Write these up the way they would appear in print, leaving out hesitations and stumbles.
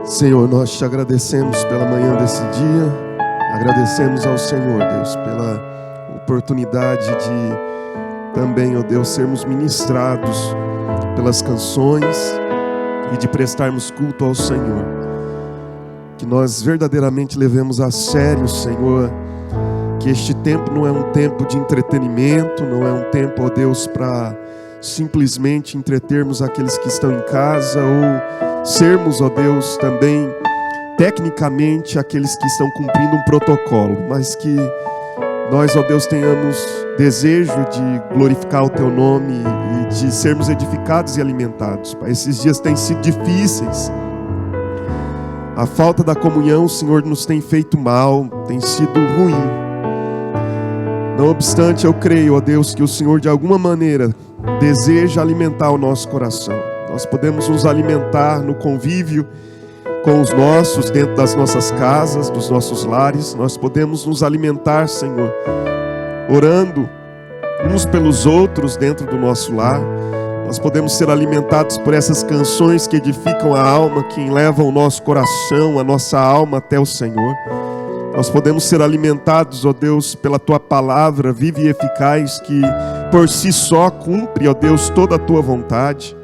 Senhor, nós te agradecemos pela manhã desse dia, agradecemos ao Senhor, Deus, pela oportunidade de também, ó Deus, sermos ministrados pelas canções e de prestarmos culto ao Senhor. Que nós verdadeiramente levemos a sério, Senhor, que este tempo não é um tempo de entretenimento, não é um tempo, ó Deus, para simplesmente entretermos aqueles que estão em casa ou sermos, ó Deus, também tecnicamente aqueles que estão cumprindo um protocolo, mas que nós, ó Deus, tenhamos desejo de glorificar o Teu nome e de sermos edificados e alimentados. Pai, esses dias têm sido difíceis. A falta da comunhão, Senhor, nos tem feito mal, tem sido ruim. Não obstante, eu creio, ó Deus, que o Senhor de alguma maneira deseja alimentar o nosso coração. Nós podemos nos alimentar no convívio com os nossos, dentro das nossas casas, dos nossos lares. Nós podemos nos alimentar, Senhor, orando uns pelos outros dentro do nosso lar. Nós podemos ser alimentados por essas canções que edificam a alma, que levam o nosso coração, a nossa alma até o Senhor. Nós podemos ser alimentados, ó Deus, pela Tua palavra viva e eficaz, que por si só cumpre, ó Deus, toda a Tua vontade.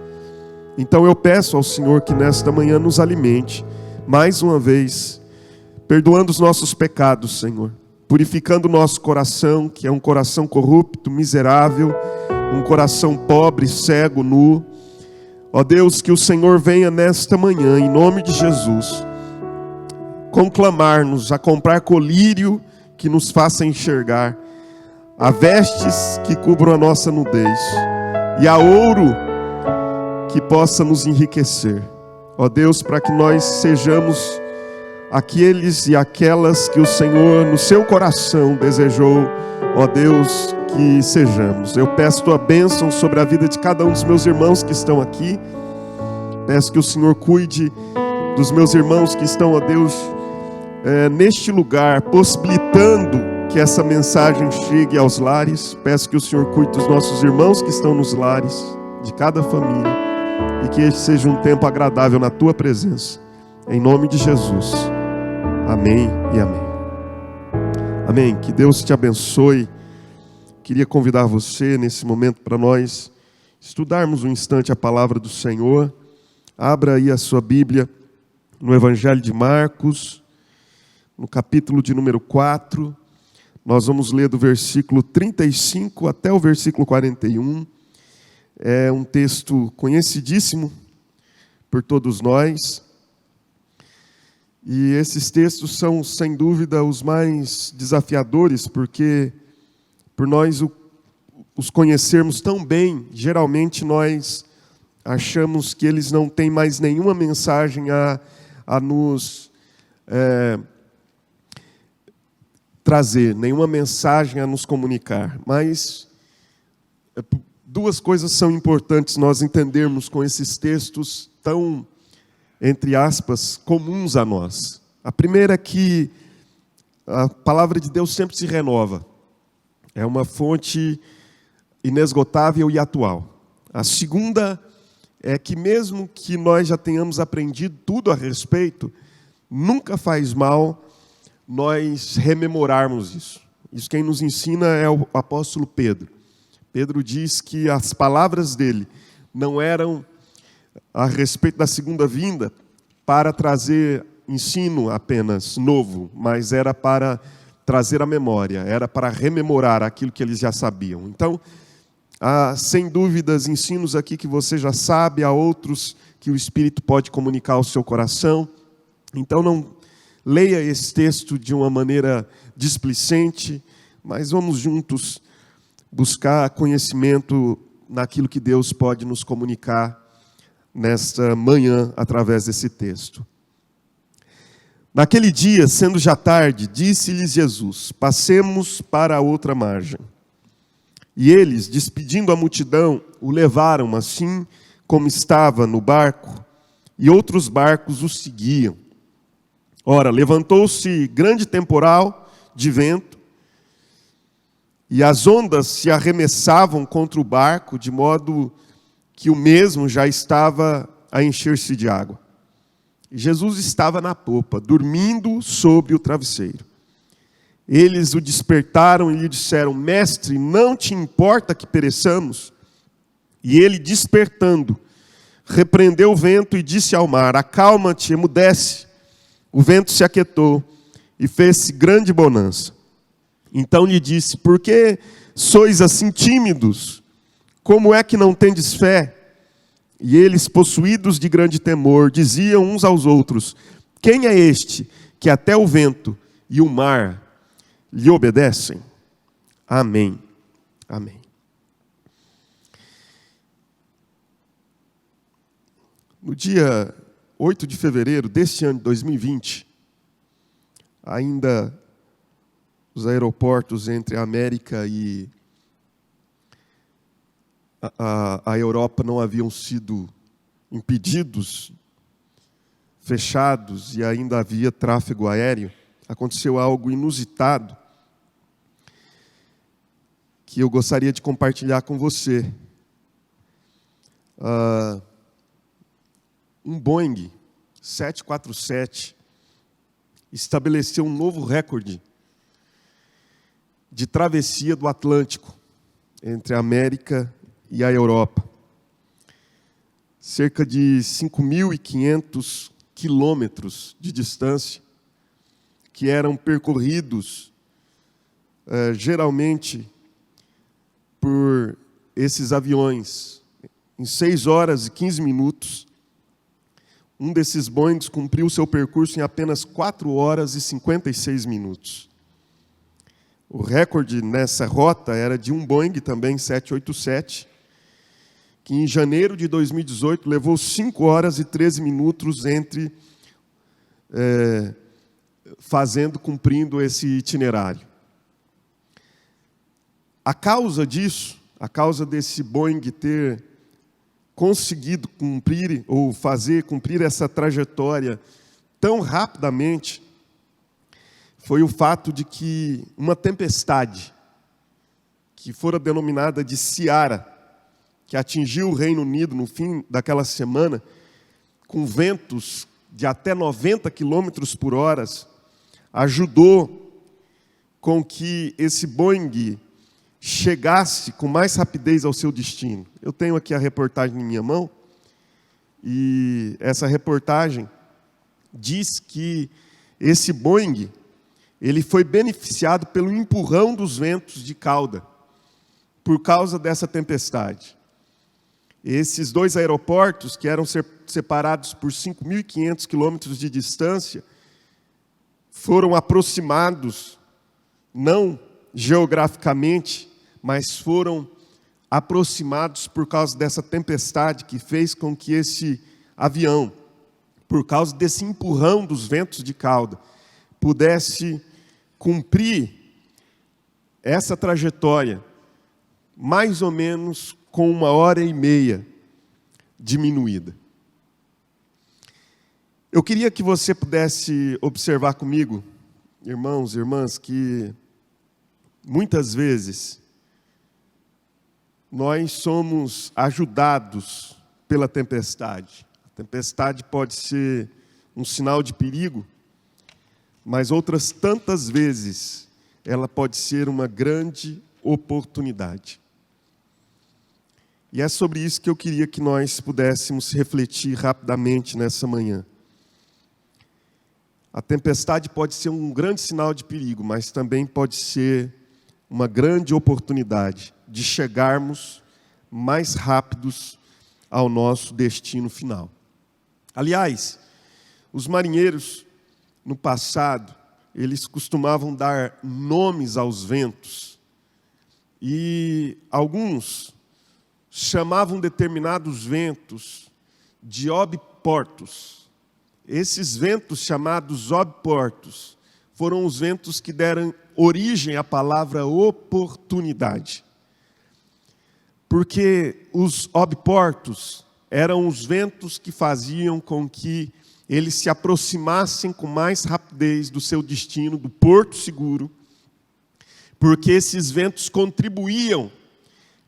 Então eu peço ao Senhor que nesta manhã nos alimente, mais uma vez, perdoando os nossos pecados, Senhor, purificando o nosso coração, que é um coração corrupto, miserável, um coração pobre, cego, nu. Ó Deus, que o Senhor venha nesta manhã, em nome de Jesus, conclamar-nos a comprar colírio que nos faça enxergar, a vestes que cubram a nossa nudez e a ouro que possa nos enriquecer. Ó Deus, para que nós sejamos aqueles e aquelas que o Senhor no seu coração desejou, ó Deus, que sejamos. Eu peço Tua bênção sobre a vida de cada um dos meus irmãos que estão aqui. Peço que o Senhor cuide dos meus irmãos que estão, ó Deus, neste lugar, possibilitando que essa mensagem chegue aos lares. Peço que o Senhor cuide dos nossos irmãos que estão nos lares, de cada família, e que este seja um tempo agradável na Tua presença, em nome de Jesus, amém e amém. Amém, que Deus te abençoe. Queria convidar você nesse momento para nós estudarmos um instante a palavra do Senhor. Abra aí a sua Bíblia no Evangelho de Marcos, no capítulo de número 4, nós vamos ler do versículo 35 até o versículo 41. É um texto conhecidíssimo por todos nós. E esses textos são, sem dúvida, os mais desafiadores, porque por nós os conhecermos tão bem, geralmente nós achamos que eles não têm mais nenhuma mensagem a nos trazer, nenhuma mensagem a nos comunicar. Mas duas coisas são importantes nós entendermos com esses textos tão, entre aspas, comuns a nós. A primeira é que a palavra de Deus sempre se renova. É uma fonte inesgotável e atual. A segunda é que mesmo que nós já tenhamos aprendido tudo a respeito, nunca faz mal nós rememorarmos isso. Isso quem nos ensina é o apóstolo Pedro. Pedro diz que as palavras dele não eram a respeito da segunda vinda para trazer ensino apenas novo, mas era para trazer a memória, era para rememorar aquilo que eles já sabiam. Então, há sem dúvidas ensinos aqui que você já sabe, há outros que o Espírito pode comunicar ao seu coração. Então não leia esse texto de uma maneira displicente, mas vamos juntos buscar conhecimento naquilo que Deus pode nos comunicar nesta manhã através desse texto. Naquele dia, sendo já tarde, disse-lhes Jesus: passemos para a outra margem. E eles, despedindo a multidão, o levaram assim como estava no barco, e outros barcos o seguiam. Ora, levantou-se grande temporal de vento, e as ondas se arremessavam contra o barco, de modo que o mesmo já estava a encher-se de água. Jesus estava na popa, dormindo sobre o travesseiro. Eles o despertaram e lhe disseram: Mestre, não te importa que pereçamos? E ele, despertando, repreendeu o vento e disse ao mar: Acalma-te, emudece. O vento se aquietou e fez-se grande bonança. Então lhe disse: Por que sois assim tímidos? Como é que não tendes fé? E eles, possuídos de grande temor, diziam uns aos outros: Quem é este que até o vento e o mar lhe obedecem? Amém. Amém. No dia 8 de fevereiro deste ano de 2020, ainda os aeroportos entre a América e a Europa não haviam sido impedidos, fechados, e ainda havia tráfego aéreo. Aconteceu algo inusitado que eu gostaria de compartilhar com você. Um Boeing 747 estabeleceu um novo recorde de travessia do Atlântico entre a América e a Europa. Cerca de 5.500 quilômetros de distância, que eram percorridos geralmente por esses aviões em 6 horas e 15 minutos. Um desses Boeings cumpriu seu percurso em apenas 4 horas e 56 minutos. O recorde nessa rota era de um Boeing também 787, que em janeiro de 2018 levou 5 horas e 13 minutos cumprindo esse itinerário. A causa disso, a causa desse Boeing ter conseguido cumprir ou fazer cumprir essa trajetória tão rapidamente, foi o fato de que uma tempestade, que fora denominada de Ciara, que atingiu o Reino Unido no fim daquela semana, com ventos de até 90 quilômetros por hora, ajudou com que esse Boeing chegasse com mais rapidez ao seu destino. Eu tenho aqui a reportagem em minha mão, e essa reportagem diz que esse Boeing ele foi beneficiado pelo empurrão dos ventos de cauda, por causa dessa tempestade. Esses 2 aeroportos, que eram separados por 5.500 quilômetros de distância, foram aproximados, não geograficamente, mas foram aproximados por causa dessa tempestade que fez com que esse avião, por causa desse empurrão dos ventos de cauda, pudesse cumprir essa trajetória mais ou menos com 1h30 diminuída. Eu queria que você pudesse observar comigo, irmãos e irmãs, que muitas vezes nós somos ajudados pela tempestade. A tempestade pode ser um sinal de perigo, mas outras tantas vezes ela pode ser uma grande oportunidade. E é sobre isso que eu queria que nós pudéssemos refletir rapidamente nessa manhã. A tempestade pode ser um grande sinal de perigo, mas também pode ser uma grande oportunidade de chegarmos mais rápidos ao nosso destino final. Aliás, os marinheiros, no passado, eles costumavam dar nomes aos ventos. E alguns chamavam determinados ventos de obiportos. Esses ventos chamados obiportos foram os ventos que deram origem à palavra oportunidade. Porque os obiportos eram os ventos que faziam com que eles se aproximassem com mais rapidez do seu destino, do porto seguro, porque esses ventos contribuíam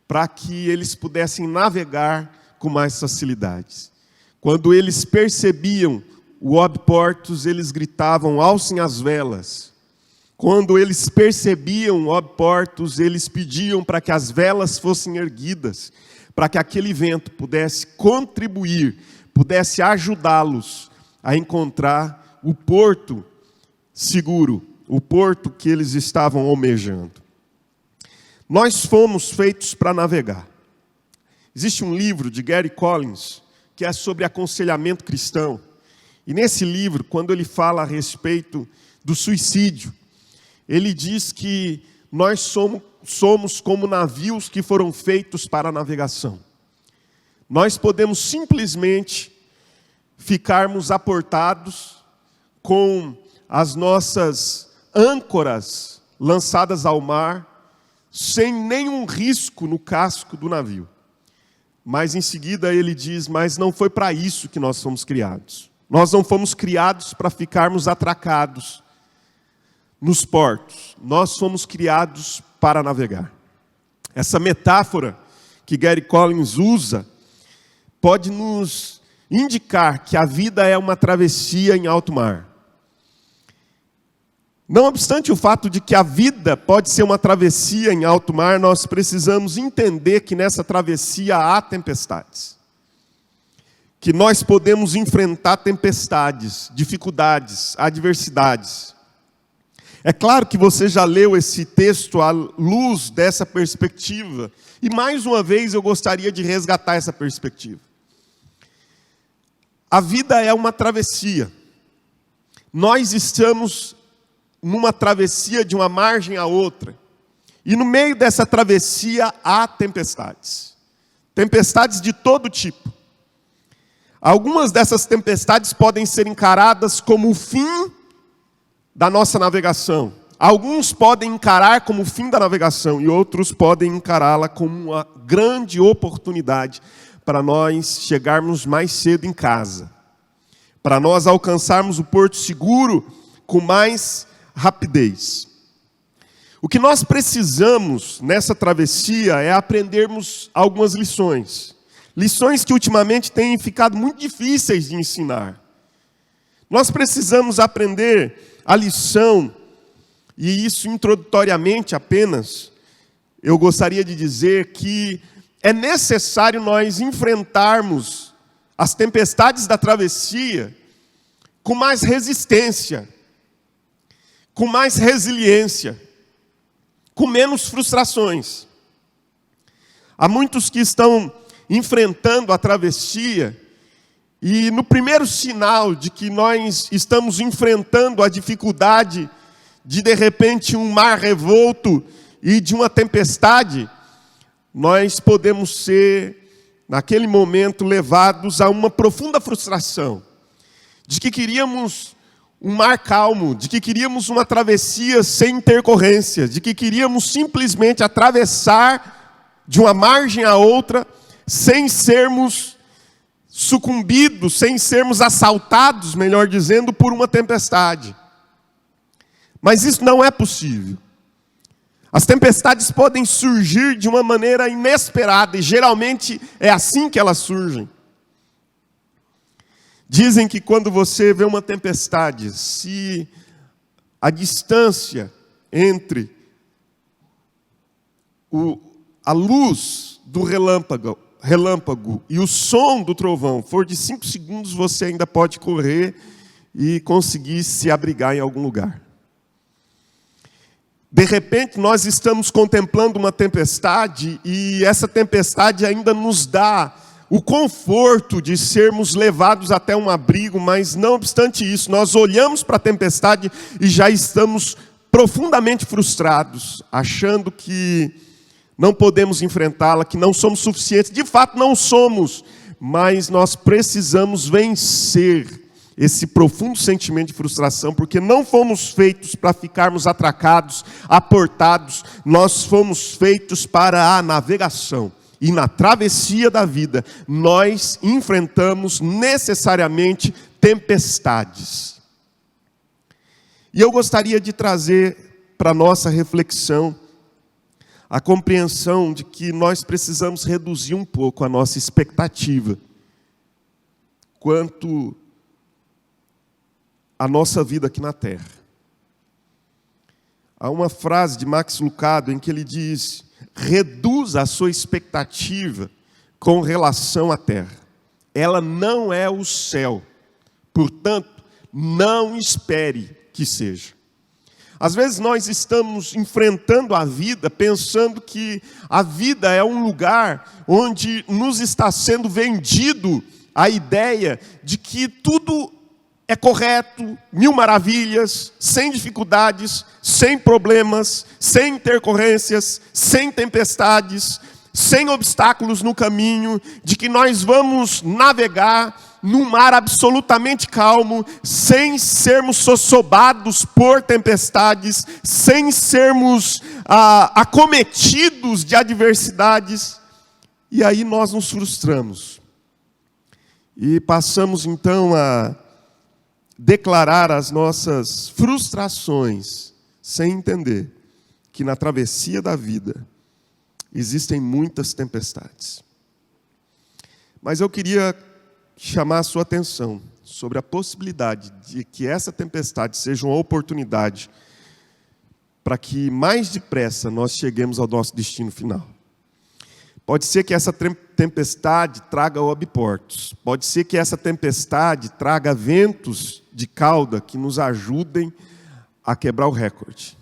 para que eles pudessem navegar com mais facilidades. Quando eles percebiam o obportos, eles gritavam: alcem as velas. Quando eles percebiam o obportos, eles pediam para que as velas fossem erguidas, para que aquele vento pudesse contribuir, pudesse ajudá-los a encontrar o porto seguro, o porto que eles estavam almejando. Nós fomos feitos para navegar. Existe um livro de Gary Collins que é sobre aconselhamento cristão. E nesse livro, quando ele fala a respeito do suicídio, ele diz que nós somos como navios que foram feitos para a navegação. Nós podemos simplesmente ficarmos aportados com as nossas âncoras lançadas ao mar, sem nenhum risco no casco do navio. Mas em seguida ele diz: mas não foi para isso que nós fomos criados. Nós não fomos criados para ficarmos atracados nos portos. Nós fomos criados para navegar. Essa metáfora que Gary Collins usa pode nos indicar que a vida é uma travessia em alto mar. Não obstante o fato de que a vida pode ser uma travessia em alto mar, nós precisamos entender que nessa travessia há tempestades. Que nós podemos enfrentar tempestades, dificuldades, adversidades. É claro que você já leu esse texto à luz dessa perspectiva. E mais uma vez eu gostaria de resgatar essa perspectiva. A vida é uma travessia. Nós estamos numa travessia de uma margem à outra. E no meio dessa travessia há tempestades. Tempestades de todo tipo. Algumas dessas tempestades podem ser encaradas como o fim da nossa navegação. Alguns podem encarar como o fim da navegação e outros podem encará-la como uma grande oportunidade para nós chegarmos mais cedo em casa. Para nós alcançarmos o porto seguro com mais rapidez. O que nós precisamos nessa travessia é aprendermos algumas lições. Lições que ultimamente têm ficado muito difíceis de ensinar. Nós precisamos aprender a lição, e isso introdutoriamente apenas, eu gostaria de dizer que é necessário nós enfrentarmos as tempestades da travessia com mais resistência, com mais resiliência, com menos frustrações. Há muitos que estão enfrentando a travessia, e no primeiro sinal de que nós estamos enfrentando a dificuldade de repente, um mar revolto e de uma tempestade, nós podemos ser, naquele momento, levados a uma profunda frustração, de que queríamos um mar calmo, de que queríamos uma travessia sem intercorrência, de que queríamos simplesmente atravessar de uma margem a outra, sem sermos sucumbidos, sem sermos assaltados, melhor dizendo, por uma tempestade. Mas isso não é possível. As tempestades podem surgir de uma maneira inesperada, e geralmente é assim que elas surgem. Dizem que quando você vê uma tempestade, se a distância entre a luz do relâmpago e o som do trovão for de 5 segundos, você ainda pode correr e conseguir se abrigar em algum lugar. De repente, nós estamos contemplando uma tempestade e essa tempestade ainda nos dá o conforto de sermos levados até um abrigo, mas não obstante isso, nós olhamos para a tempestade e já estamos profundamente frustrados, achando que não podemos enfrentá-la, que não somos suficientes. De fato, não somos, mas nós precisamos vencer esse profundo sentimento de frustração, porque não fomos feitos para ficarmos atracados, aportados, nós fomos feitos para a navegação. E na travessia da vida, nós enfrentamos necessariamente tempestades. E eu gostaria de trazer para a nossa reflexão a compreensão de que nós precisamos reduzir um pouco a nossa expectativa quanto a nossa vida aqui na terra. Há uma frase de Max Lucado em que ele diz: reduza a sua expectativa com relação à terra. Ela não é o céu, portanto, não espere que seja. Às vezes nós estamos enfrentando a vida pensando que a vida é um lugar onde nos está sendo vendido a ideia de que tudo é correto, mil maravilhas, sem dificuldades, sem problemas, sem intercorrências, sem tempestades, sem obstáculos no caminho, de que nós vamos navegar num mar absolutamente calmo, sem sermos sossegados por tempestades, sem sermos acometidos de adversidades. E aí nós nos frustramos. E passamos então a declarar as nossas frustrações, sem entender que na travessia da vida existem muitas tempestades. Mas eu queria chamar a sua atenção sobre a possibilidade de que essa tempestade seja uma oportunidade para que mais depressa nós cheguemos ao nosso destino final. Pode ser que essa tempestade traga obportos. Pode ser que essa tempestade traga ventos de cauda que nos ajudem a quebrar o recorde.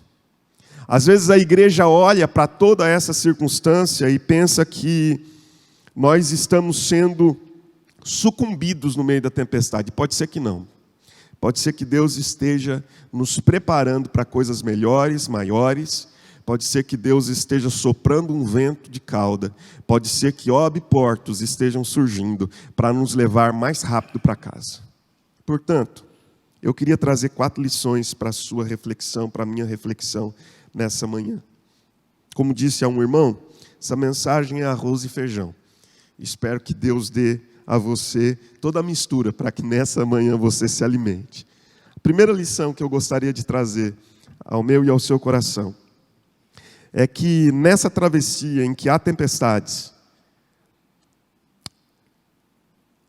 Às vezes a igreja olha para toda essa circunstância e pensa que nós estamos sendo sucumbidos no meio da tempestade. Pode ser que não. Pode ser que Deus esteja nos preparando para coisas melhores, maiores. Pode ser que Deus esteja soprando um vento de cauda. Pode ser que obportos estejam surgindo para nos levar mais rápido para casa. Portanto, eu queria trazer 4 lições para a sua reflexão, para a minha reflexão nessa manhã. Como disse a um irmão, essa mensagem é arroz e feijão. Espero que Deus dê a você toda a mistura para que nessa manhã você se alimente. A primeira lição que eu gostaria de trazer ao meu e ao seu coração é que nessa travessia em que há tempestades,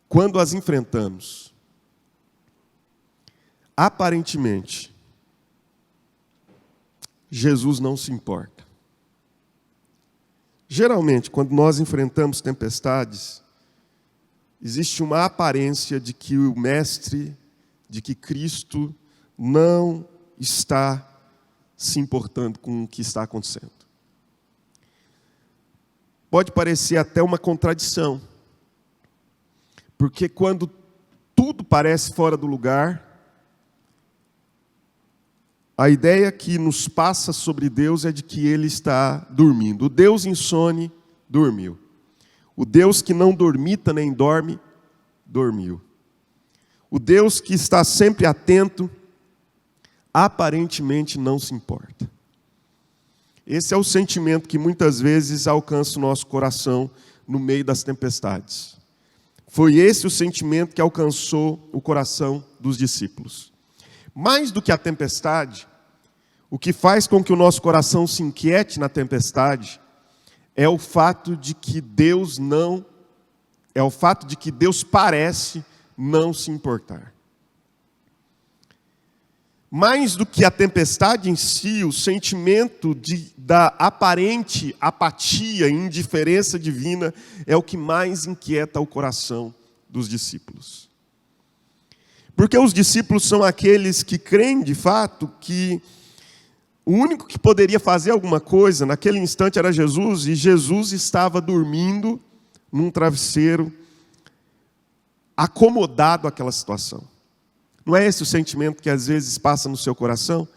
quando as enfrentamos, aparentemente, Jesus não se importa. Geralmente, quando nós enfrentamos tempestades, existe uma aparência de que o Mestre, de que Cristo não está se importando com o que está acontecendo. Pode parecer até uma contradição, porque quando tudo parece fora do lugar, a ideia que nos passa sobre Deus é de que Ele está dormindo. O Deus insone dormiu. O Deus que não dormita nem dorme, dormiu. O Deus que está sempre atento, aparentemente não se importa. Esse é o sentimento que muitas vezes alcança o nosso coração no meio das tempestades. Foi esse o sentimento que alcançou o coração dos discípulos. Mais do que a tempestade, o que faz com que o nosso coração se inquiete na tempestade é o fato de que Deus parece não se importar. Mais do que a tempestade em si, o sentimento da aparente apatia e indiferença divina é o que mais inquieta o coração dos discípulos. Porque os discípulos são aqueles que creem de fato que o único que poderia fazer alguma coisa naquele instante era Jesus, e Jesus estava dormindo num travesseiro, acomodado àquela situação. Não é esse o sentimento que às vezes passa no seu coração?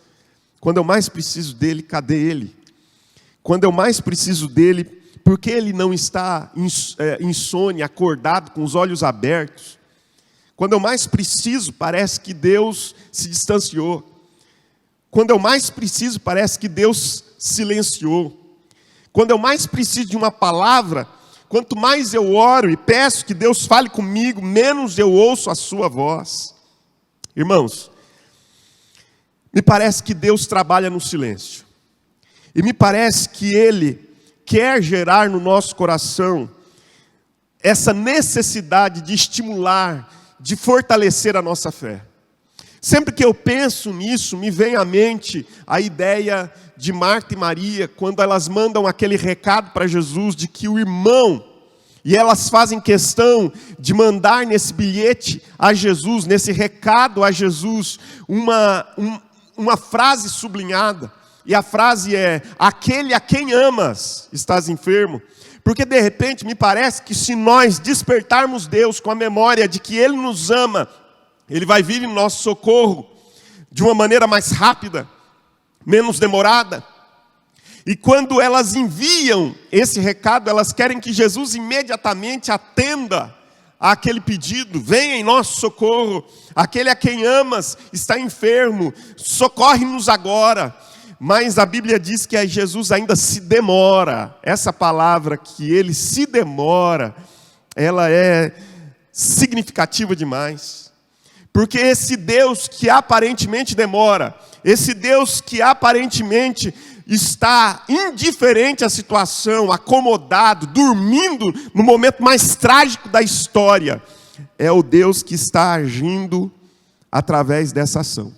Quando eu mais preciso dele, cadê ele? Quando eu mais preciso dele, por que ele não está insone, acordado, com os olhos abertos? Quando eu mais preciso, parece que Deus se distanciou. Quando eu mais preciso, parece que Deus silenciou. Quando eu mais preciso de uma palavra, quanto mais eu oro e peço que Deus fale comigo, menos eu ouço a sua voz. Irmãos, me parece que Deus trabalha no silêncio. E me parece que Ele quer gerar no nosso coração essa necessidade de estimular, de fortalecer a nossa fé. Sempre que eu penso nisso, me vem à mente a ideia de Marta e Maria, quando elas mandam aquele recado para Jesus de que o irmão, e elas fazem questão de mandar nesse bilhete a Jesus, nesse recado a Jesus, uma frase sublinhada. E a frase é: aquele a quem amas estás enfermo. Porque de repente me parece que se nós despertarmos Deus com a memória de que Ele nos ama, Ele vai vir em nosso socorro de uma maneira mais rápida, menos demorada. E quando elas enviam esse recado, elas querem que Jesus imediatamente atenda àquele pedido. Venha em nosso socorro, aquele a quem amas está enfermo, socorre-nos agora. Mas a Bíblia diz que Jesus ainda se demora. Essa palavra que Ele se demora, ela é significativa demais. Porque esse Deus que aparentemente demora, esse Deus que aparentemente está indiferente à situação, acomodado, dormindo no momento mais trágico da história, é o Deus que está agindo através dessa ação.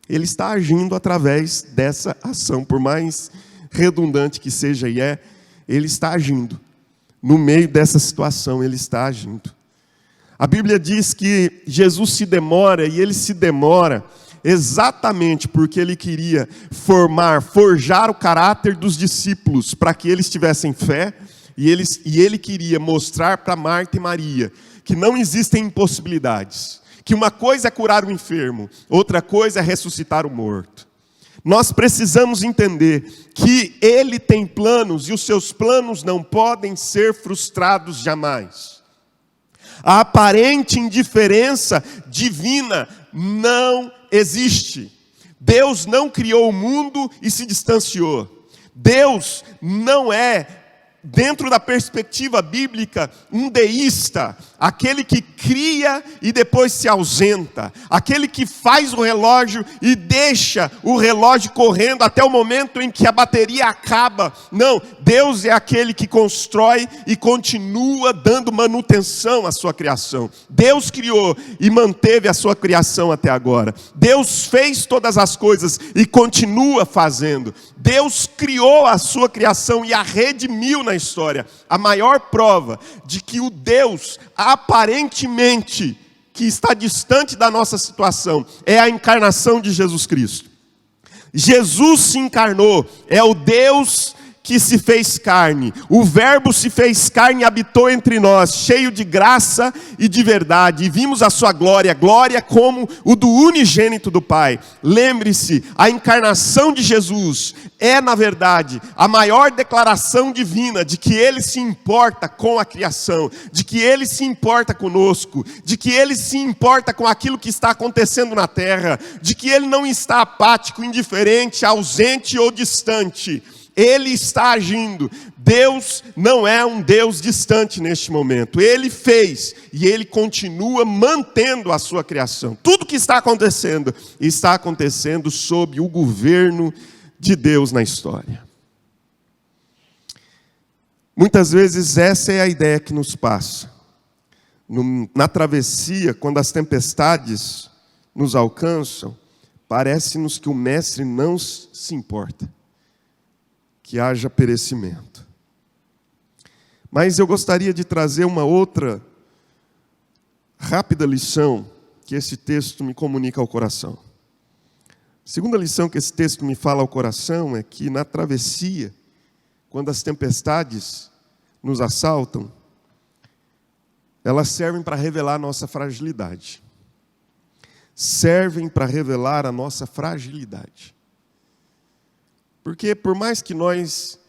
Ele está agindo através dessa ação, por mais redundante que seja Ele está agindo. No meio dessa situação, Ele está agindo. A Bíblia diz que Jesus se demora, e Ele se demora exatamente porque Ele queria forjar o caráter dos discípulos, para que eles tivessem fé, e Ele queria mostrar para Marta e Maria que não existem impossibilidades, que uma coisa é curar o enfermo, outra coisa é ressuscitar o morto. Nós precisamos entender que Ele tem planos, e os seus planos não podem ser frustrados jamais. A aparente indiferença divina não existe. Deus não criou o mundo e se distanciou. Deus não é, dentro da perspectiva bíblica, um deísta, aquele que cria e depois se ausenta, aquele que faz o relógio e deixa o relógio correndo até o momento em que a bateria acaba. Não, Deus é aquele que constrói e continua dando manutenção à sua criação. Deus criou e manteve a sua criação até agora. Deus fez todas as coisas e continua fazendo. Deus criou a sua criação e a redimiu na história. A maior prova de que o Deus aparentemente que está distante da nossa situação é a encarnação de Jesus Cristo. Jesus se encarnou, é o Deus que se fez carne. O Verbo se fez carne e habitou entre nós, cheio de graça e de verdade. E vimos a sua glória, glória como o do unigênito do Pai. Lembre-se, a encarnação de Jesus é, na verdade, a maior declaração divina de que Ele se importa com a criação, de que Ele se importa conosco, de que Ele se importa com aquilo que está acontecendo na terra, de que Ele não está apático, indiferente, ausente ou distante. Ele está agindo. Deus não é um Deus distante neste momento. Ele fez e Ele continua mantendo a sua criação. Tudo que está acontecendo sob o governo de Deus na história. Muitas vezes essa é a ideia que nos passa. Na travessia, quando as tempestades nos alcançam, parece-nos que o Mestre não se importa que haja perecimento. Mas eu gostaria de trazer uma outra rápida lição que esse texto me comunica ao coração. A segunda lição que esse texto me fala ao coração é que na travessia, quando as tempestades nos assaltam, elas servem para revelar a nossa fragilidade. Servem para revelar a nossa fragilidade. Porque por mais que nós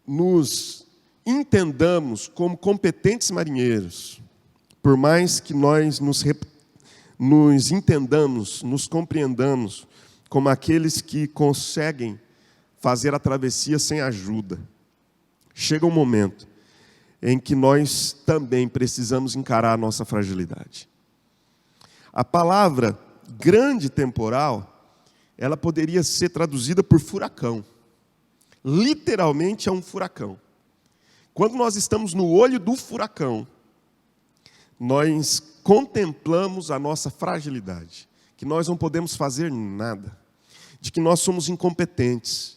nos entendamos como competentes marinheiros, por mais que nós nos entendamos, nos compreendamos como aqueles que conseguem fazer a travessia sem ajuda, chega um momento em que nós também precisamos encarar a nossa fragilidade. A palavra grande temporal, ela poderia ser traduzida por furacão. Literalmente é um furacão. Quando nós estamos no olho do furacão, nós contemplamos a nossa fragilidade. que nós não podemos fazer nada, de que nós somos incompetentes,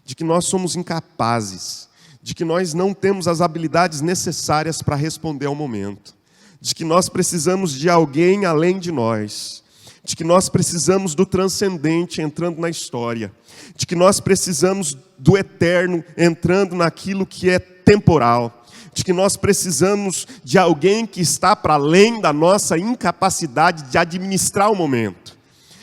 de que nós somos incapazes, de que nós não temos as habilidades necessárias para responder ao momento, de que nós precisamos de alguém além de nós, de que nós precisamos do transcendente entrando na história, de que nós precisamos do eterno entrando naquilo que é temporal, de que nós precisamos de alguém que está para além da nossa incapacidade de administrar o momento.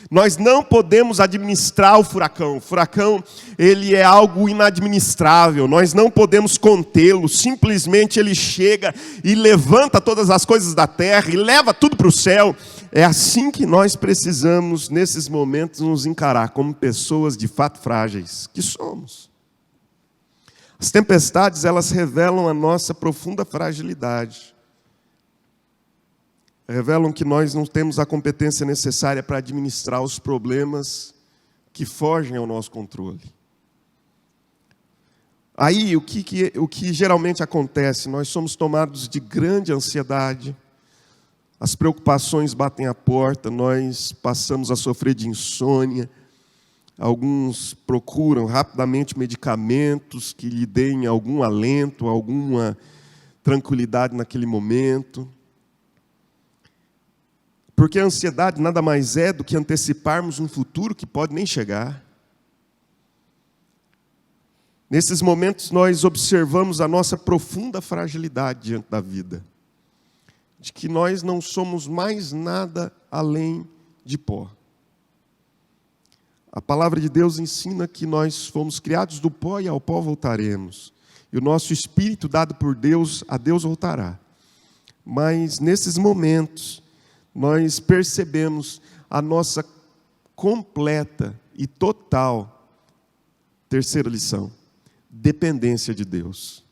Nós não podemos administrar o furacão. O furacão, ele é algo inadministrável. Nós não podemos contê-lo. Simplesmente ele chega e levanta todas as coisas da terra e leva tudo para o céu. É assim que nós precisamos, nesses momentos, nos encarar como pessoas de fato frágeis, que somos. As tempestades, elas revelam a nossa profunda fragilidade. Revelam que nós não temos a competência necessária para administrar os problemas que fogem ao nosso controle. Aí, o que geralmente acontece? Nós somos tomados de grande ansiedade, as preocupações batem à porta, nós passamos a sofrer de insônia, alguns procuram rapidamente medicamentos que lhe deem algum alento, alguma tranquilidade naquele momento. Porque a ansiedade nada mais é do que anteciparmos um futuro que pode nem chegar. Nesses momentos nós observamos a nossa profunda fragilidade diante da vida. De que nós não somos mais nada além de pó. A palavra de Deus ensina que nós fomos criados do pó e ao pó voltaremos. E o nosso espírito dado por Deus, a Deus voltará. Mas nesses momentos, nós percebemos a nossa completa e total, terceira lição, dependência de Deus.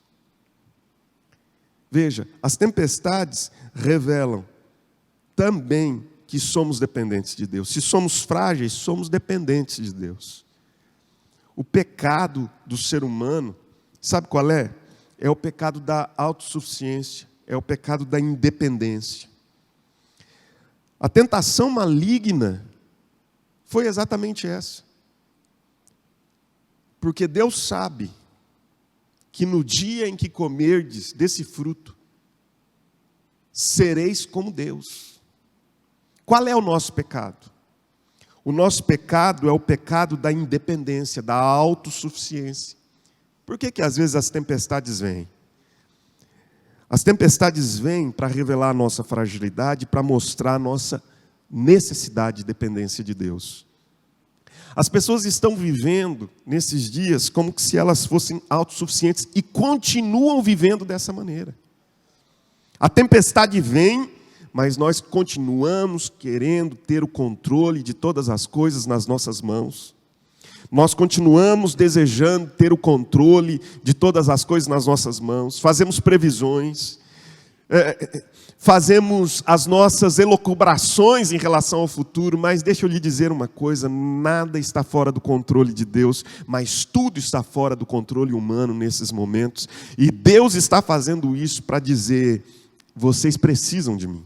Veja, as tempestades revelam também que somos dependentes de Deus. Se somos frágeis, somos dependentes de Deus. O pecado do ser humano, sabe qual é? É o pecado da autossuficiência, é o pecado da independência. A tentação maligna foi exatamente essa. Porque Deus sabe que no dia em que comerdes desse fruto, sereis como Deus. Qual é o nosso pecado? O nosso pecado é o pecado da independência, da autossuficiência. Por que às vezes as tempestades vêm? As tempestades vêm para revelar a nossa fragilidade, para mostrar a nossa necessidade de dependência de Deus. As pessoas estão vivendo nesses dias como se elas fossem autossuficientes e continuam vivendo dessa maneira. A tempestade vem, mas nós continuamos querendo ter o controle de todas as coisas nas nossas mãos. Nós continuamos desejando ter o controle de todas as coisas nas nossas mãos. Fazemos previsões, fazemos as nossas elucubrações em relação ao futuro, mas deixa eu lhe dizer uma coisa, nada está fora do controle de Deus, mas tudo está fora do controle humano nesses momentos. E Deus está fazendo isso para dizer, vocês precisam de mim.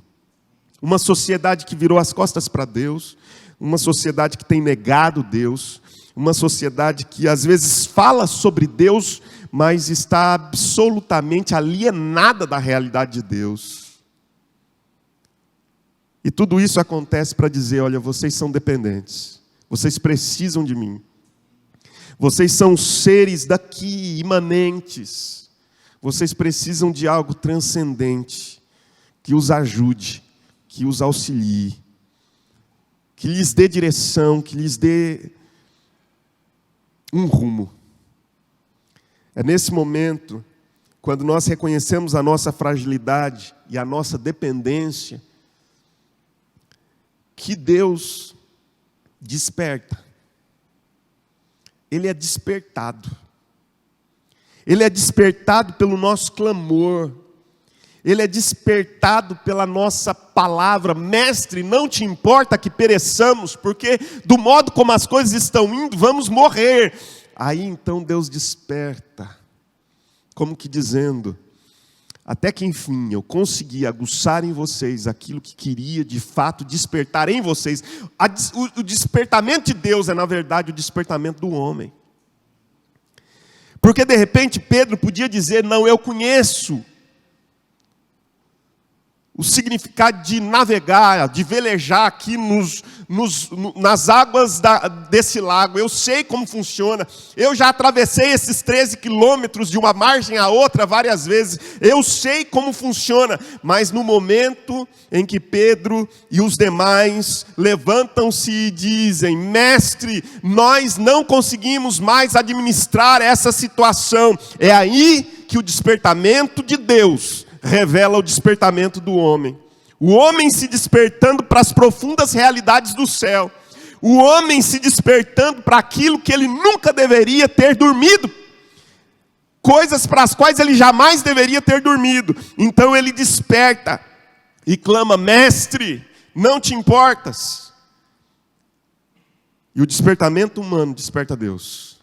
Uma sociedade que virou as costas para Deus, uma sociedade que tem negado Deus, uma sociedade que às vezes fala sobre Deus, mas está absolutamente alienada da realidade de Deus. E tudo isso acontece para dizer, olha, vocês são dependentes, vocês precisam de mim. Vocês são seres daqui, imanentes. Vocês precisam de algo transcendente, que os ajude, que os auxilie, que lhes dê direção, que lhes dê um rumo. É nesse momento, quando nós reconhecemos a nossa fragilidade e a nossa dependência, que Deus desperta. Ele é despertado. Ele é despertado pelo nosso clamor. Ele é despertado pela nossa palavra. Mestre, não te importa que pereçamos, porque do modo como as coisas estão indo, vamos morrer. Aí então Deus desperta, como que dizendo, até que enfim eu consegui aguçar em vocês aquilo que queria de fato despertar em vocês. O despertamento de Deus é na verdade o despertamento do homem. Porque de repente Pedro podia dizer, não, eu conheço o significado de navegar, de velejar aqui nas águas desse lago. Eu sei como funciona. Eu já atravessei esses 13 quilômetros de uma margem à outra várias vezes. Eu sei como funciona. Mas no momento em que Pedro e os demais levantam-se e dizem, mestre, nós não conseguimos mais administrar essa situação. É aí que o despertamento de Deus revela o despertamento do homem. O homem se despertando para as profundas realidades do céu. O homem se despertando para aquilo que ele nunca deveria ter dormido. Coisas para as quais ele jamais deveria ter dormido. Então ele desperta e clama, mestre, não te importas. E o despertamento humano desperta Deus.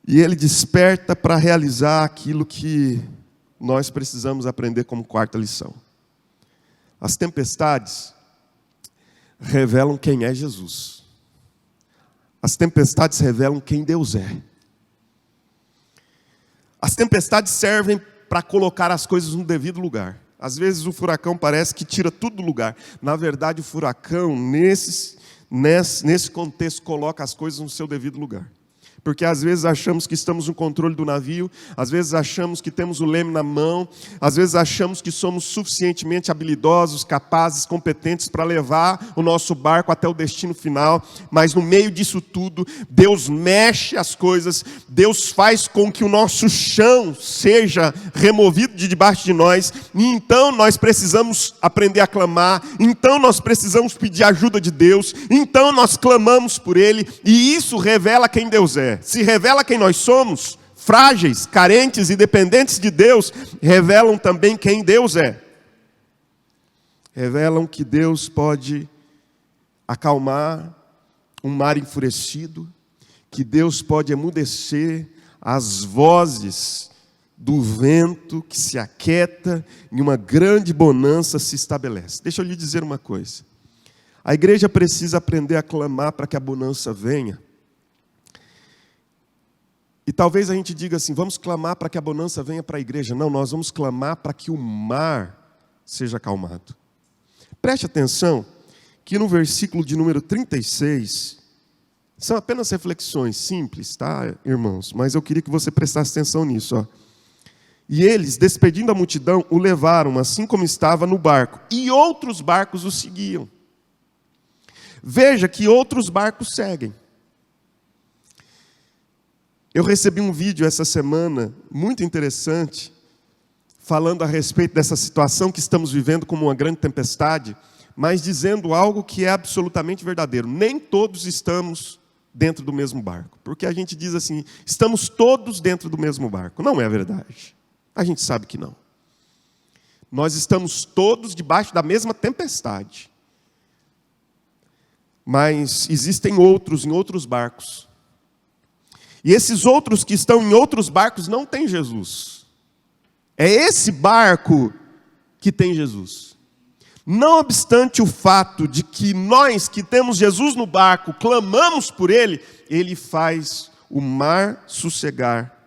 E ele desperta para realizar aquilo que nós precisamos aprender como quarta lição. As tempestades revelam quem é Jesus. As tempestades revelam quem Deus é. As tempestades servem para colocar as coisas no devido lugar. Às vezes o furacão parece que tira tudo do lugar. Na verdade, o furacão, nesse contexto, coloca as coisas no seu devido lugar. Porque às vezes achamos que estamos no controle do navio, às vezes achamos que temos o leme na mão, às vezes achamos que somos suficientemente habilidosos, capazes, competentes para levar o nosso barco até o destino final, mas no meio disso tudo, Deus mexe as coisas, Deus faz com que o nosso chão seja removido de debaixo de nós, e então nós precisamos aprender a clamar, então nós precisamos pedir ajuda de Deus, então nós clamamos por Ele, e isso revela quem Deus é. Se revela quem nós somos, frágeis, carentes e dependentes de Deus, revelam também quem Deus é. Revelam que Deus pode acalmar um mar enfurecido, que Deus pode emudecer as vozes do vento que se aquieta e uma grande bonança se estabelece. Deixa eu lhe dizer uma coisa. A igreja precisa aprender a clamar para que a bonança venha. E talvez a gente diga assim, vamos clamar para que a bonança venha para a igreja. Não, nós vamos clamar para que o mar seja acalmado. Preste atenção que no versículo de número 36, são apenas reflexões simples, tá, irmãos? Mas eu queria que você prestasse atenção nisso, ó. E eles, despedindo a multidão, o levaram, assim como estava no barco. E outros barcos o seguiam. Veja que outros barcos seguem. Eu recebi um vídeo essa semana, muito interessante, falando a respeito dessa situação que estamos vivendo como uma grande tempestade, mas dizendo algo que é absolutamente verdadeiro. Nem todos estamos dentro do mesmo barco. Porque a gente diz assim, estamos todos dentro do mesmo barco. Não é verdade. A gente sabe que não. Nós estamos todos debaixo da mesma tempestade. Mas existem outros em outros barcos. E esses outros que estão em outros barcos não têm Jesus. É esse barco que tem Jesus. Não obstante o fato de que nós que temos Jesus no barco, clamamos por Ele, Ele faz o mar sossegar,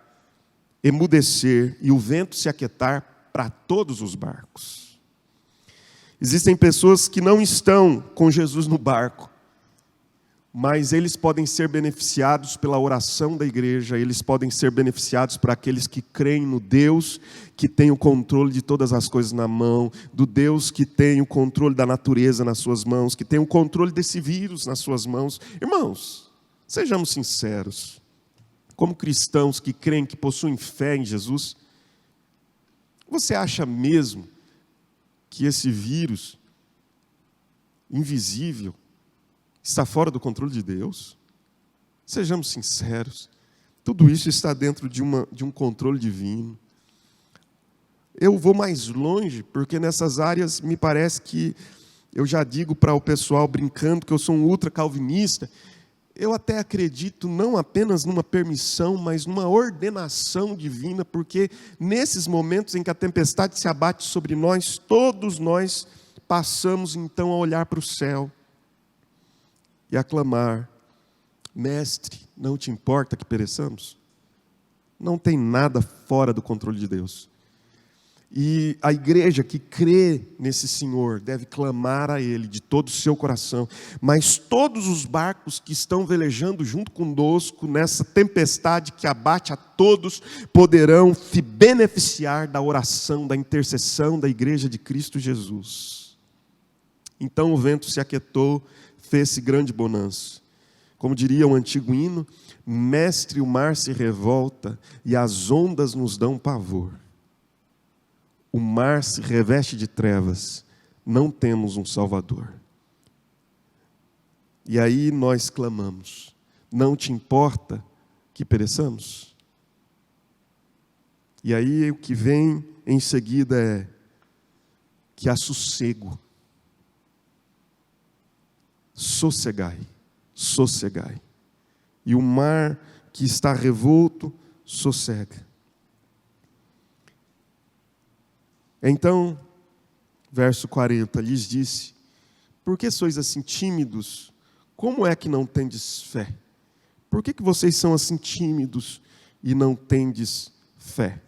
emudecer e o vento se aquietar para todos os barcos. Existem pessoas que não estão com Jesus no barco, mas eles podem ser beneficiados pela oração da igreja, eles podem ser beneficiados por aqueles que creem no Deus que tem o controle de todas as coisas na mão, do Deus que tem o controle da natureza nas suas mãos, que tem o controle desse vírus nas suas mãos. Irmãos, sejamos sinceros, como cristãos que creem, que possuem fé em Jesus, você acha mesmo que esse vírus invisível está fora do controle de Deus? Sejamos sinceros. Tudo isso está dentro de um controle divino. Eu vou mais longe, porque nessas áreas me parece que, eu já digo para o pessoal brincando que eu sou um ultra calvinista, eu até acredito não apenas numa permissão, mas numa ordenação divina, porque nesses momentos em que a tempestade se abate sobre nós, todos nós passamos então a olhar para o céu e a clamar: Mestre, não te importa que pereçamos? Não tem nada fora do controle de Deus. E a igreja que crê nesse Senhor deve clamar a Ele de todo o seu coração. Mas todos os barcos que estão velejando junto conosco nessa tempestade que abate a todos, poderão se beneficiar da oração, da intercessão da igreja de Cristo Jesus. Então o vento se aquietou, fez-se grande bonança. Como diria um antigo hino: Mestre, o mar se revolta e as ondas nos dão pavor. O mar se reveste de trevas, não temos um Salvador. E aí nós clamamos: não te importa que pereçamos? E aí o que vem em seguida é que há sossego. Sossegai, sossegai. E o mar que está revolto, sossega. Então, verso 40, lhes disse: por que sois assim tímidos? Como é que não tendes fé? Por que vocês são assim tímidos e não tendes fé?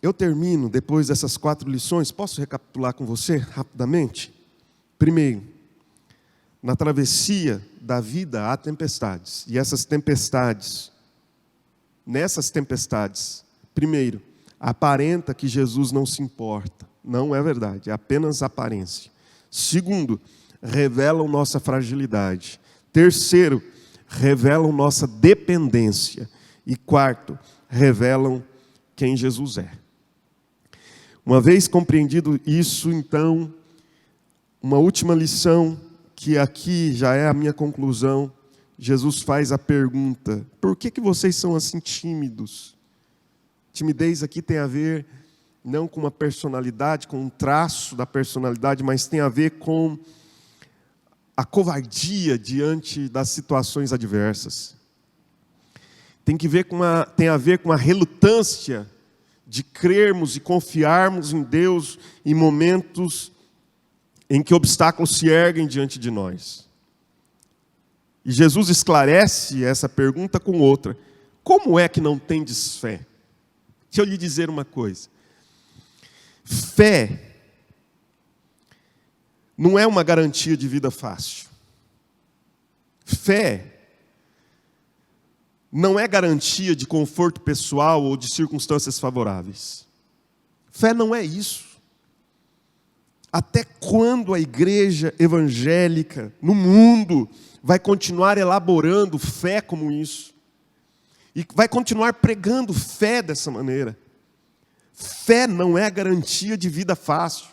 Eu termino, depois dessas 4 lições, posso recapitular com você rapidamente? Primeiro, na travessia da vida há tempestades. E essas tempestades, nessas tempestades, primeiro, aparenta que Jesus não se importa. Não é verdade, é apenas aparência. Segundo, revelam nossa fragilidade. Terceiro, revelam nossa dependência. E quarto, revelam quem Jesus é. Uma vez compreendido isso, então, uma última lição, que aqui já é a minha conclusão. Jesus faz a pergunta: por que vocês são assim tímidos? Timidez aqui tem a ver não com uma personalidade, com um traço da personalidade, mas tem a ver com a covardia diante das situações adversas. Tem a ver com a relutância de crermos e confiarmos em Deus em momentos em que obstáculos se erguem diante de nós. E Jesus esclarece essa pergunta com outra: como é que não tendes fé? Deixa eu lhe dizer uma coisa. Fé não é uma garantia de vida fácil. Fé não é garantia de conforto pessoal ou de circunstâncias favoráveis. Fé não é isso. Até quando a igreja evangélica no mundo vai continuar elaborando fé como isso? E vai continuar pregando fé dessa maneira? Fé não é garantia de vida fácil.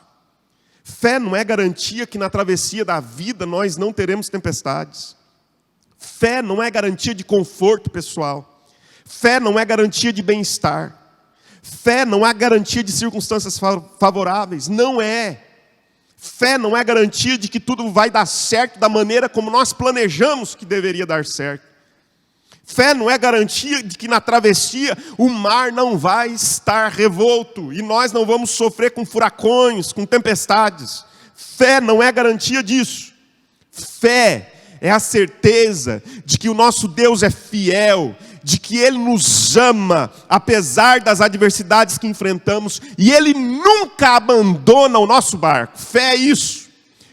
Fé não é garantia que na travessia da vida nós não teremos tempestades. Fé não é garantia de conforto pessoal. Fé não é garantia de bem-estar. Fé não é garantia de circunstâncias favoráveis. Não é. Fé não é garantia de que tudo vai dar certo da maneira como nós planejamos que deveria dar certo. Fé não é garantia de que na travessia o mar não vai estar revolto e nós não vamos sofrer com furacões, com tempestades. Fé não é garantia disso. Fé é a certeza de que o nosso Deus é fiel, de que Ele nos ama, apesar das adversidades que enfrentamos, e Ele nunca abandona o nosso barco. Fé é isso.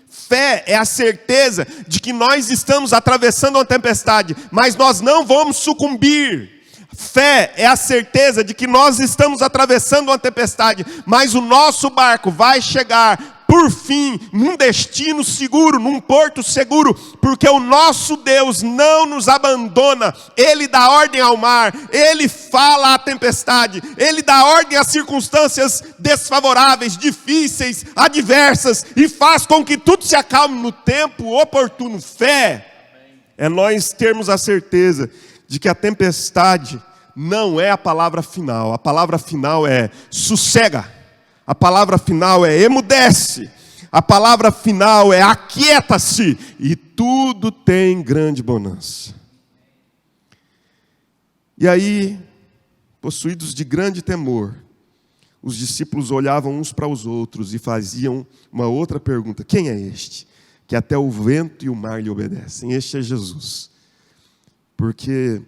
Fé é a certeza de que nós estamos atravessando uma tempestade, mas nós não vamos sucumbir. Fé é a certeza de que nós estamos atravessando uma tempestade, mas o nosso barco vai chegar por fim, num destino seguro, num porto seguro, porque o nosso Deus não nos abandona. Ele dá ordem ao mar, Ele fala à tempestade, Ele dá ordem às circunstâncias desfavoráveis, difíceis, adversas, e faz com que tudo se acalme no tempo oportuno. Fé é nós termos a certeza de que a tempestade não é a palavra final. A palavra final é sossega. A palavra final é emudece. A palavra final é aquieta-se. E tudo tem grande bonança. E aí, possuídos de grande temor, os discípulos olhavam uns para os outros e faziam uma outra pergunta: quem é este, que até o vento e o mar lhe obedecem? Este é Jesus. Porque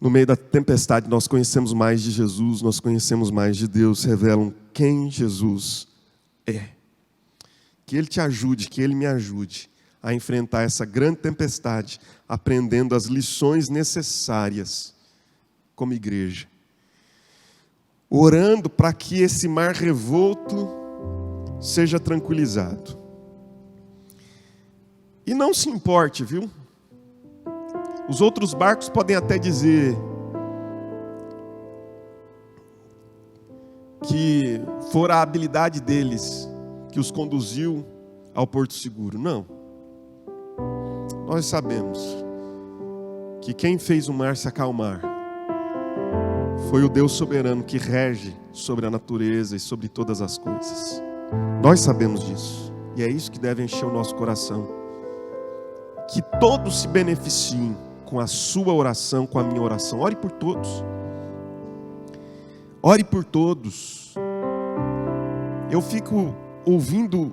no meio da tempestade nós conhecemos mais de Jesus, nós conhecemos mais de Deus, revelam quem Jesus é. Que Ele te ajude, que Ele me ajude a enfrentar essa grande tempestade, aprendendo as lições necessárias como igreja. Orando para que esse mar revolto seja tranquilizado. E não se importe, viu? Os outros barcos podem até dizer que fora a habilidade deles que os conduziu ao porto seguro. Não. Nós sabemos que quem fez o mar se acalmar foi o Deus soberano que rege sobre a natureza e sobre todas as coisas. Nós sabemos disso. E é isso que deve encher o nosso coração. Que todos se beneficiem com a sua oração, com a minha oração. Ore por todos. Ore por todos. Eu fico ouvindo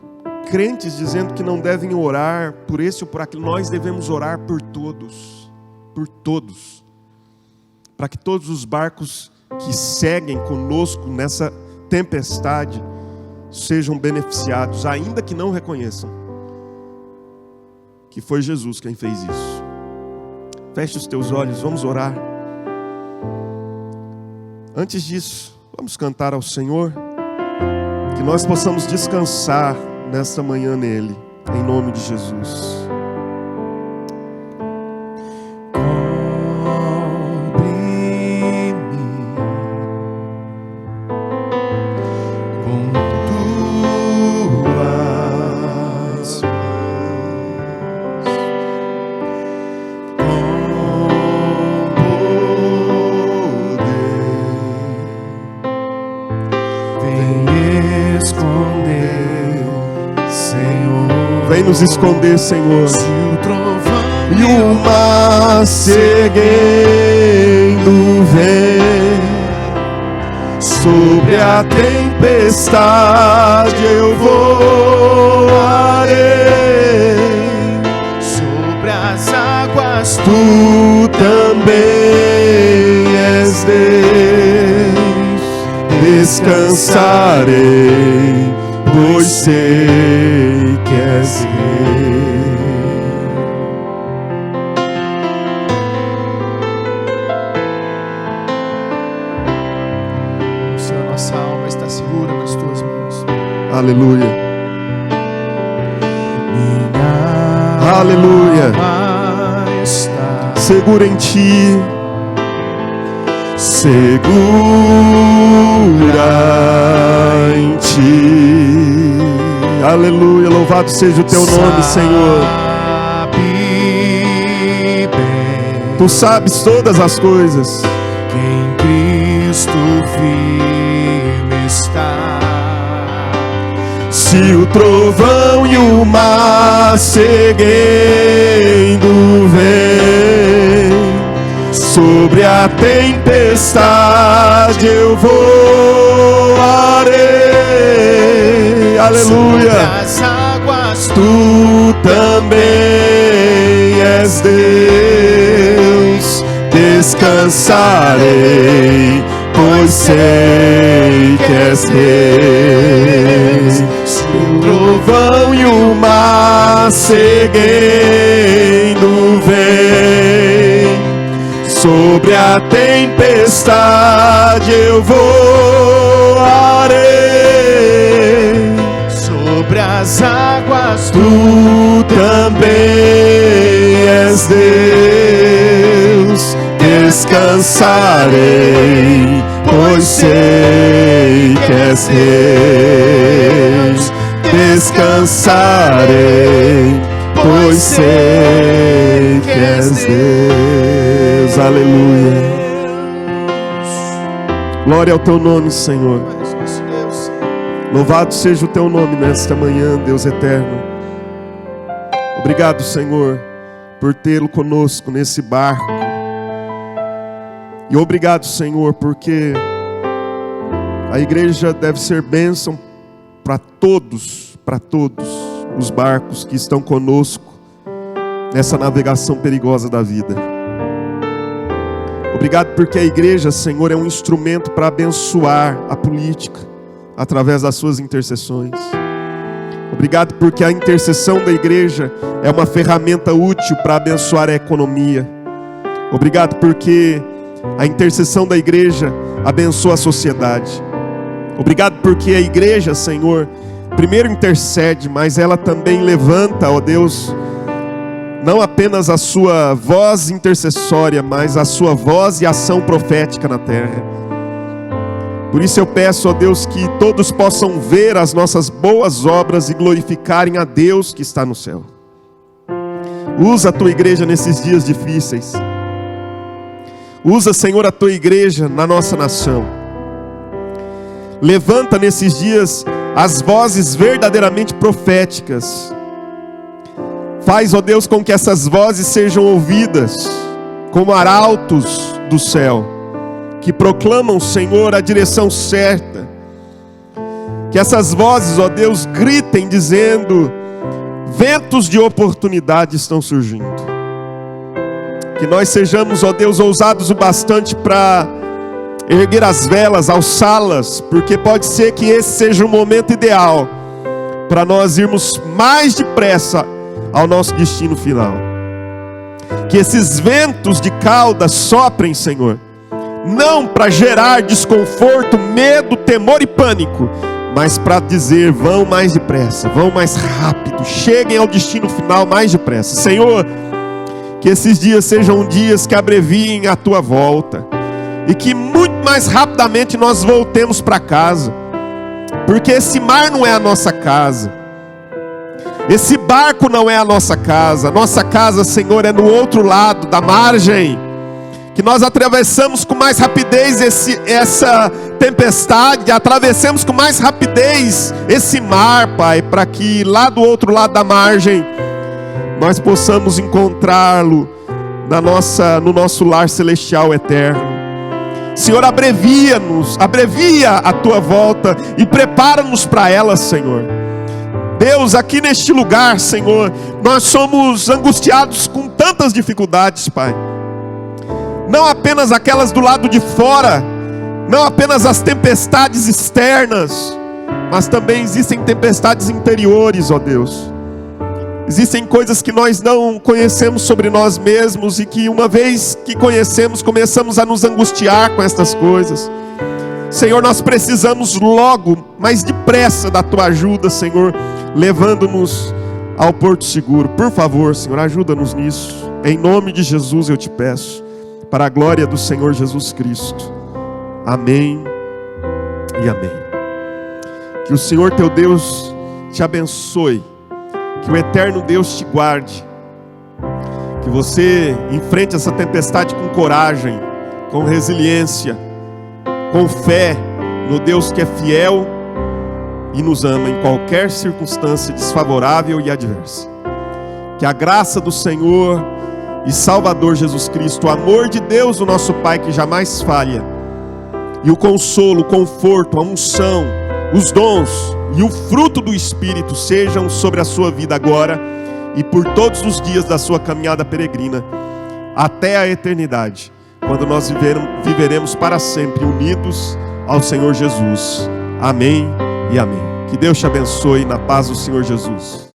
crentes dizendo que não devem orar por esse ou por aquilo. Nós devemos orar por todos. Por todos. Para que todos os barcos que seguem conosco nessa tempestade sejam beneficiados, ainda que não reconheçam que foi Jesus quem fez isso. Feche os teus olhos, vamos orar. Antes disso, vamos cantar ao Senhor, que nós possamos descansar nesta manhã nele, em nome de Jesus. Vem nos esconder, Senhor. E o mar seguindo vem, sobre a tempestade eu voarei, sobre as águas tu também és Deus. Descansarei, pois sei que és Rei. Senhor, nossa alma está segura nas tuas mãos. Aleluia. Minha Aleluia. alma está Segura em ti. Segura em ti. Aleluia, louvado seja o teu nome, Senhor. Sabe bem Tu sabes todas as coisas. que em Cristo firme está. Se o trovão e o mar seguindo vem, sobre a tempestade eu voarei. Aleluia. Sobre as águas Tu também és Deus. Descansarei, pois sei que és Rei. Se o trovão e o mar seguindo vem, sobre a tempestade eu voarei. sobre as águas Tu também és Deus. Descansarei, pois sei que és Rei. Descansarei, pois sei que és Deus. Aleluia. Glória ao teu nome, Senhor. Louvado seja o teu nome nesta manhã, Deus eterno. Obrigado, Senhor, por tê-lo conosco nesse barco. E obrigado, Senhor, porque a igreja deve ser bênção para todos os barcos que estão conosco nessa navegação perigosa da vida. Obrigado porque a igreja, Senhor, é um instrumento para abençoar a política através das suas intercessões. Obrigado porque a intercessão da igreja é uma ferramenta útil para abençoar a economia. Obrigado porque a intercessão da igreja abençoa a sociedade. Obrigado porque a igreja, Senhor, primeiro intercede, mas ela também levanta, ó Deus, não apenas a sua voz intercessória, mas a sua voz e ação profética na terra. Por isso eu peço, ó Deus, que todos possam ver as nossas boas obras e glorificarem a Deus que está no céu. Usa a tua igreja nesses dias difíceis. Usa, Senhor, a tua igreja na nossa nação. Levanta nesses dias as vozes verdadeiramente proféticas. Faz, ó Deus, com que essas vozes sejam ouvidas como arautos do céu, que proclamam, Senhor, a direção certa. Que essas vozes, ó Deus, gritem dizendo: ventos de oportunidade estão surgindo. Que nós sejamos, ó Deus, ousados o bastante para erguer as velas, alçá-las, porque pode ser que esse seja o momento ideal para nós irmos mais depressa ao nosso destino final. Que esses ventos de cauda soprem, Senhor, não para gerar desconforto, medo, temor e pânico, mas para dizer: vão mais depressa, vão mais rápido, cheguem ao destino final mais depressa. Senhor, que esses dias sejam dias que abreviem a tua volta, e que muito mais rapidamente nós voltemos para casa, porque esse mar não é a nossa casa, esse barco não é a nossa casa. Nossa casa, Senhor, é no outro lado da margem. Que nós atravessamos com mais rapidez essa tempestade, atravessemos com mais rapidez esse mar, Pai, para que lá do outro lado da margem nós possamos encontrá-lo no nosso lar celestial eterno. Senhor, abrevia a tua volta e prepara-nos para ela, Senhor. Deus, aqui neste lugar, Senhor, nós somos angustiados com tantas dificuldades, Pai. Não apenas aquelas do lado de fora, não apenas as tempestades externas, mas também existem tempestades interiores, ó Deus. Existem coisas que nós não conhecemos sobre nós mesmos e que, uma vez que conhecemos, começamos a nos angustiar com estas coisas. Senhor, nós precisamos logo, mais depressa, da tua ajuda, Senhor, levando-nos ao porto seguro. Por favor, Senhor, ajuda-nos nisso. Em nome de Jesus eu te peço, para a glória do Senhor Jesus Cristo. Amém e amém. Que o Senhor teu Deus te abençoe, que o eterno Deus te guarde, que você enfrente essa tempestade com coragem, com resiliência, com fé no Deus que é fiel e nos ama em qualquer circunstância desfavorável e adversa. Que a graça do Senhor e Salvador Jesus Cristo, o amor de Deus, o nosso Pai que jamais falha, e o consolo, o conforto, a unção, os dons e o fruto do Espírito sejam sobre a sua vida agora e por todos os dias da sua caminhada peregrina até a eternidade, quando nós viveremos para sempre unidos ao Senhor Jesus. Amém e amém. Que Deus te abençoe na paz do Senhor Jesus.